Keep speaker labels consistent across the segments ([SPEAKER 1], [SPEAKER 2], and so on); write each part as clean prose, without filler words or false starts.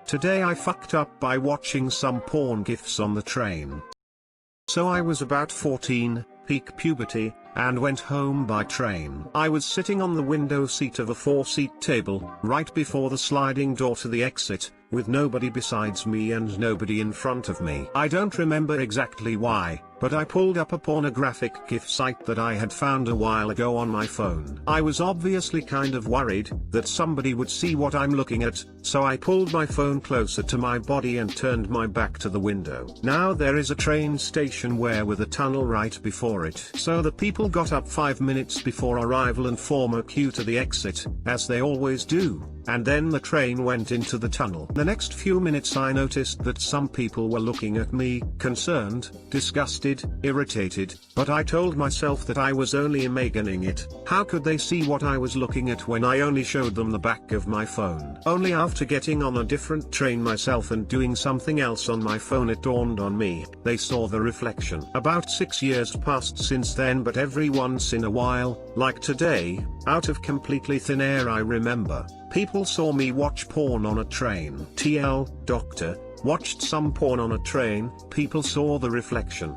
[SPEAKER 1] Today I fucked up by watching some porn gifs on the train. So I was about 14, peak puberty, and went home by train. I was sitting on the window seat of a 4-seat table, right before the sliding door to the exit, with nobody besides me and nobody in front of me. I don't remember exactly why, but I pulled up a pornographic GIF site that I had found a while ago on my phone. I was obviously kind of worried that somebody would see what I'm looking at, so I pulled my phone closer to my body and turned my back to the window. Now there is a train station with a tunnel right before it. So the people got up 5 minutes before arrival and form a queue to the exit, as they always do, and then the train went into the tunnel. The next few minutes I noticed that some people were looking at me, concerned, disgusted, irritated, but I told myself that I was only imagining it. How could they see what I was looking at when I only showed them the back of my phone? Only after getting on a different train myself and doing something else on my phone it dawned on me, they saw the reflection. About 6 years passed since then, but every once in a while, like today, out of completely thin air I remember, people saw me watch porn on a train. Doctor, watched some porn on a train, people saw the reflection.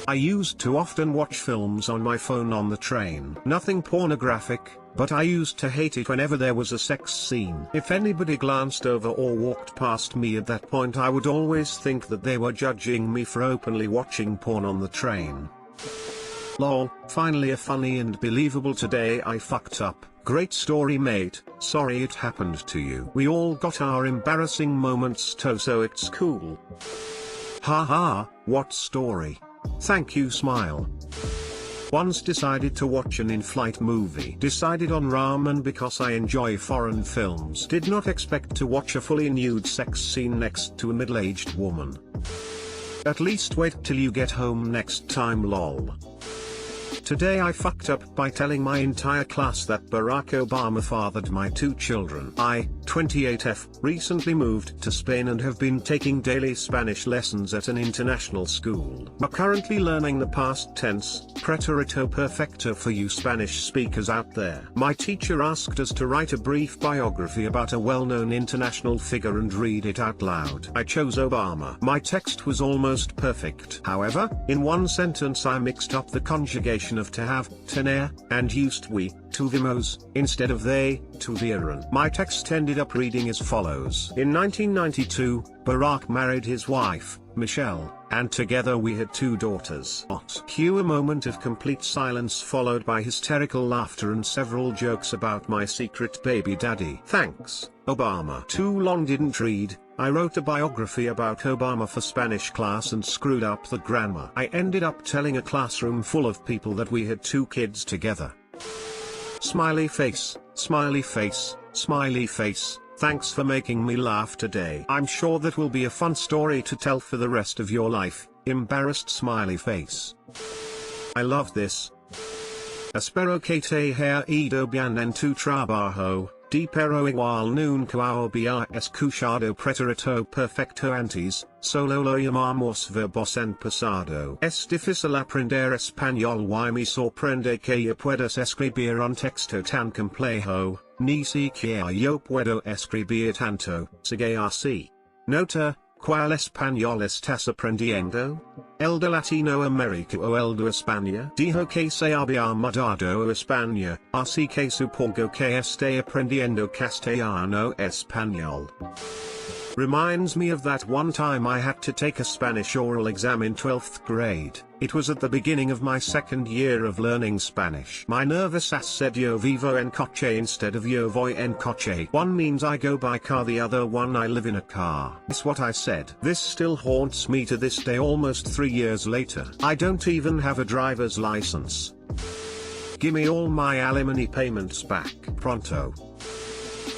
[SPEAKER 1] I used to often watch films on my phone on the train. Nothing pornographic, but I used to hate it whenever there was a sex scene. If anybody glanced over or walked past me at that point, I would always think that they were judging me for openly watching porn on the train. Lol, finally a funny and believable today I fucked up. Great story mate, sorry it happened to you. We all got our embarrassing moments too, so it's cool. Haha, what story? Thank you smile. Once decided to watch an in-flight movie. Decided on ramen because I enjoy foreign films. Did not expect to watch a fully nude sex scene next to a middle-aged woman. At least wait till you get home next time lol. Today I fucked up by telling my entire class that Barack Obama fathered my 2 children. I, 28F, recently moved to Spain and have been taking daily Spanish lessons at an international school. I'm currently learning the past tense, preterito perfecto for you Spanish speakers out there. My teacher asked us to write a brief biography about a well-known international figure and read it out loud. I chose Obama. My text was almost perfect. However, in one sentence I mixed up the conjugation of to have, tener, and used we, tuvimos, instead of they, tuvieron. My text ended up reading as follows. In 1992, Barack married his wife, Michelle, and together we had 2 daughters. Cue a moment of complete silence followed by hysterical laughter and several jokes about my secret baby daddy. Thanks, Obama. Too long didn't read. I wrote a biography about Obama for Spanish class and screwed up the grammar. I ended up telling a classroom full of people that we had 2 kids together. Smiley face, smiley face, smiley face. Thanks for making me laugh today. I'm sure that will be a fun story to tell for the rest of your life. Embarrassed smiley face. I love this. Espero que te haya ido bien en tu trabajo. Di pero igual nunca había escuchado preterito perfecto antes, solo lo llamamos verbos en pasado. Es difícil aprender español y me sorprende que ya puedas escribir un texto tan complejo, ni siquiera yo puedo escribir tanto. Sigue así. Nota, ¿cuál español estás aprendiendo? ¿El de Latinoamérica o el de España? Dijo que se había mudado a España, así que supongo que esté aprendiendo castellano español. Reminds me of that one time I had to take a Spanish oral exam in 12th grade. It was at the beginning of my 2nd year of learning Spanish. My nervous ass said yo vivo en coche instead of yo voy en coche. One means I go by car, the other one I live in a car. It's what I said. This still haunts me to this day almost 3 years later. I don't even have a driver's license. Gimme all my alimony payments back pronto.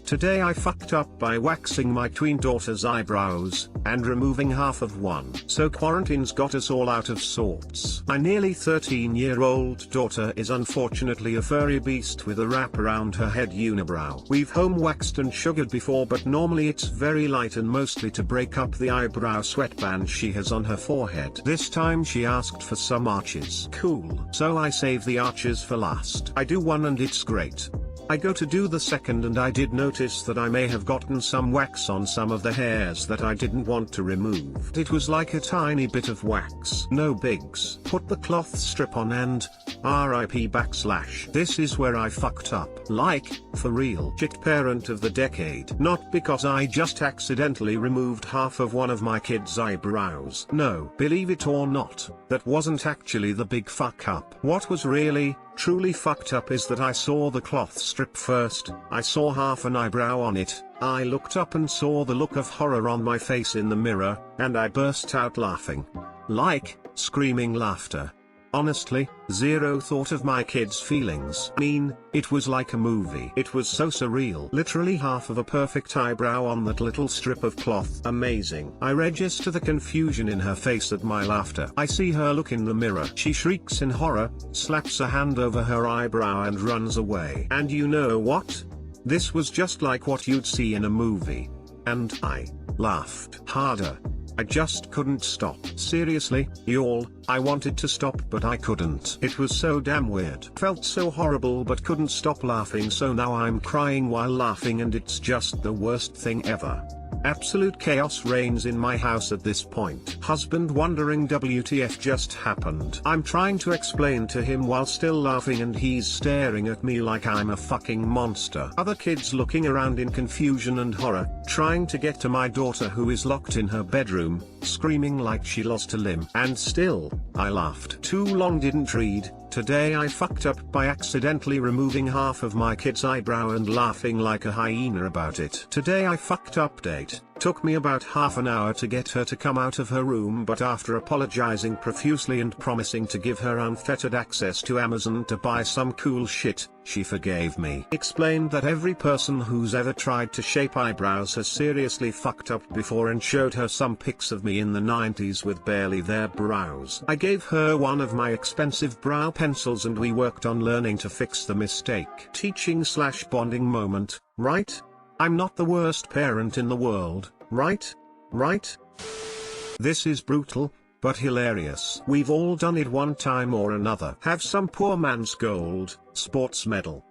[SPEAKER 1] Today I fucked up by waxing my twin daughter's eyebrows, and removing half of one. So quarantine's got us all out of sorts. My nearly 13-year-old daughter is unfortunately a furry beast with a wrap around her head unibrow. We've home waxed and sugared before, but normally it's very light and mostly to break up the eyebrow sweatband she has on her forehead. This time she asked for some arches. Cool. So I save the arches for last. I do one and it's great. I go to do the second and I did notice that I may have gotten some wax on some of the hairs that I didn't want to remove. It was like a tiny bit of wax. No bigs. Put the cloth strip on and RIP / this is where I fucked up. Like, for real. Shit parent of the decade. Not because I just accidentally removed half of one of my kids' eyebrows. No. Believe it or not, that wasn't actually the big fuck up. What was really, truly fucked up is that I saw the cloth strip first. I saw half an eyebrow on it. I looked up and saw the look of horror on my face in the mirror, and I burst out laughing. Like, screaming laughter. Honestly, zero thought of my kids' feelings. It was like a movie. It was so surreal. Literally half of a perfect eyebrow on that little strip of cloth. Amazing. I register the confusion in her face at my laughter. I see her look in the mirror. She shrieks in horror, slaps a hand over her eyebrow and runs away. And you know what? This was just like what you'd see in a movie. And I laughed harder. I just couldn't stop. Seriously, y'all, I wanted to stop but I couldn't. It was so damn weird. Felt so horrible but couldn't stop laughing, so now I'm crying while laughing and it's just the worst thing ever. Absolute chaos reigns in my house at this point. Husband wondering WTF just happened. I'm trying to explain to him while still laughing and he's staring at me like I'm a fucking monster. Other kids looking around in confusion and horror, trying to get to my daughter who is locked in her bedroom, screaming like she lost a limb. And still, I laughed. Too long didn't read. Today I fucked up by accidentally removing half of my kid's eyebrow and laughing like a hyena about it. Today I fucked up. Date. Took me about half an hour to get her to come out of her room, but after apologizing profusely and promising to give her unfettered access to Amazon to buy some cool shit, she forgave me. Explained that every person who's ever tried to shape eyebrows has seriously fucked up before and showed her some pics of me in the 90s with barely their brows. I gave her one of my expensive brow pencils and we worked on learning to fix the mistake. Teaching / bonding moment, right? I'm not the worst parent in the world, right? Right? This is brutal, but hilarious. We've all done it one time or another. Have some poor man's gold, sports medal.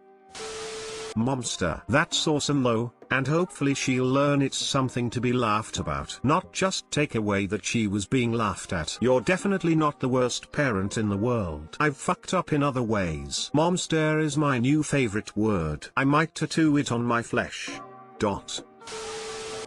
[SPEAKER 1] Momster. That's awesome though, and hopefully she'll learn it's something to be laughed about. Not just take away that she was being laughed at. You're definitely not the worst parent in the world. I've fucked up in other ways. Momster is my new favorite word. I might tattoo it on my flesh.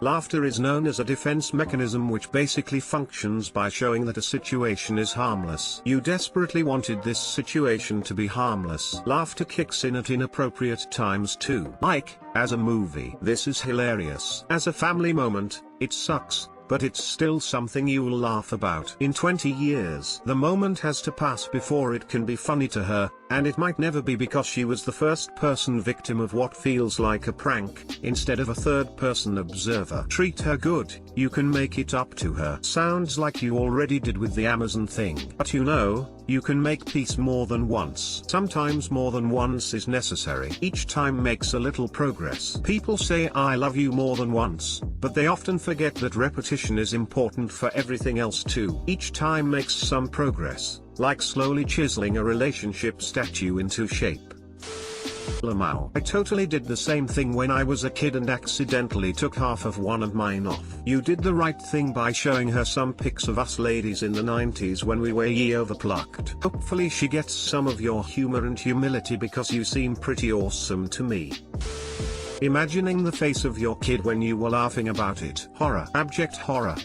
[SPEAKER 1] Laughter is known as a defense mechanism which basically functions by showing that a situation is harmless. You desperately wanted this situation to be harmless. Laughter kicks in at inappropriate times too. Like, as a movie. This is hilarious. As a family moment, it sucks, but it's still something you'll laugh about. In 20 years, the moment has to pass before it can be funny to her, and it might never be because she was the first person victim of what feels like a prank, instead of a third person observer. Treat her good, you can make it up to her. Sounds like you already did with the Amazon thing. But you know, you can make peace more than once. Sometimes more than once is necessary. Each time makes a little progress. People say I love you more than once, but they often forget that repetition is important for everything else too. Each time makes some progress, like slowly chiseling a relationship statue into shape. Lamau. I totally did the same thing when I was a kid and accidentally took half of one of mine off. You did the right thing by showing her some pics of us ladies in the 90s when we were overplucked. Hopefully she gets some of your humor and humility because you seem pretty awesome to me. Imagining the face of your kid when you were laughing about it. Horror. Abject horror.